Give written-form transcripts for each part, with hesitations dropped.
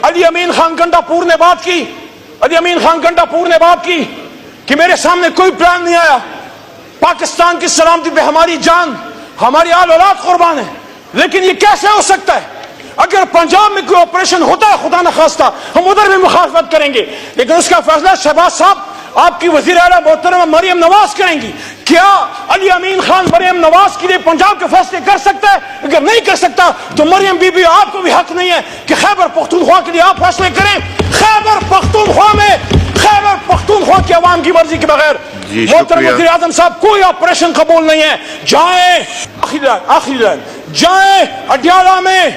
علی امین خان گنڈاپور نے بات کی، علی امین خان گنڈاپور نے بات کی کہ میرے سامنے کوئی پلان نہیں آیا، پاکستان کی سلامتی پہ ہماری جان ہماری آل اولاد قربان ہے، لیکن یہ کیسے ہو سکتا ہے؟ اگر پنجاب میں کوئی آپریشن ہوتا ہے خدا نخواستہ ہم ادھر بھی مخالفت کریں گے، لیکن اس کا فیصلہ شہباز صاحب آپ کی وزیر اعلیٰ محترمہ مریم نواز کریں گی۔ کیا علی امین خان مریم نواز کے لیے پنجاب کے فیصلے کر سکتا ہے؟ اگر نہیں کر سکتا تو مریم بی بی آپ کو بھی حق نہیں ہے کہ خیبر پختونخوا کے لیے آپ فیصلے کریں۔ خیبر پختونخوا میں خیبر پختونخوا کی عوام کی مرضی کے بغیر محترم وزیر اعظم صاحب کوئی آپریشن قبول نہیں ہے۔ جائیں آخری لائن جائیں اڈیالہ میں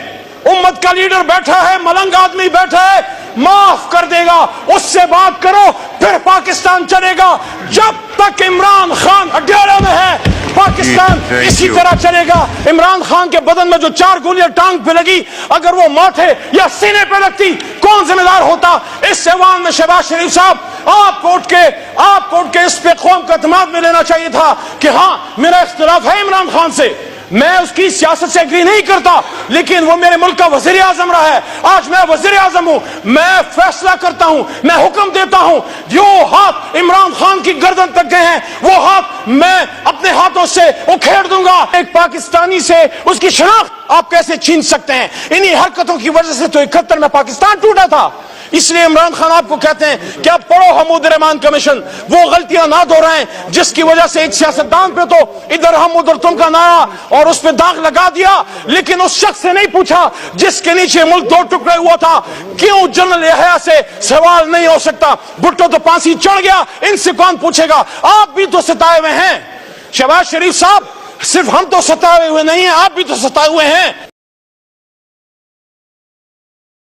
امت کا لیڈر بیٹھا ہے، ملنگ آدمی بیٹھا ہے، معاف کر دے گا، اس سے بات کرو پھر پاکستان چلے گا۔ جب تک عمران خان اڈیالہ میں ہے پاکستان اسی طرح چلے گا۔ عمران خان کے بدن میں جو 4 گولیاں ٹانگ پہ لگی اگر وہ ماتھے یا سینے پہ لگتی کون ذمہ دار ہوتا؟ اس ایوان میں شہباز شریف صاحب آپ کو اٹھ کے اس پہ قوم کا اعتماد میں لینا چاہیے تھا کہ ہاں میرا اختلاف ہے عمران خان سے، میں اس کی سیاست سے اگری نہیں کرتا، لیکن وہ میرے ملک کا وزیر اعظم رہا ہے، آج میں وزیر اعظم ہوں، میں فیصلہ کرتا ہوں، میں حکم دیتا ہوں۔ جو ہاتھ عمران خان کی گردن تک گئے ہیں وہ ہاتھ میں اپنے ہاتھوں سے اکھیڑ دوں گا۔ ایک پاکستانی سے اس کی شناخت آپ کیسے چھین سکتے ہیں؟ انہی حرکتوں کی وجہ سے تو 71 میں پاکستان ٹوٹا تھا۔ اس لیے عمران خان آپ کو کہتے ہیں کہ آپ پڑھو حمود الرحمان کمیشن، وہ غلطیاں نہ دہرائیں جس کی وجہ سے ایک سیاستدان پہ تو ادھر ہم ادھر تم کا نعرہ اور اس پہ داغ لگا دیا، لیکن اس شخص سے نہیں پوچھا جس کے نیچے ملک 2 ٹکڑے ہوا تھا۔ کیوں جنرل یحییٰ سے سوال نہیں ہو سکتا؟ بھٹو تو پھانسی چڑھ گیا، ان سے کون پوچھے گا؟ آپ بھی تو ستائے ہوئے ہیں شہباز شریف صاحب، صرف ہم تو ستائے ہوئے نہیں ہیں، آپ بھی تو ستائے ہوئے ہیں۔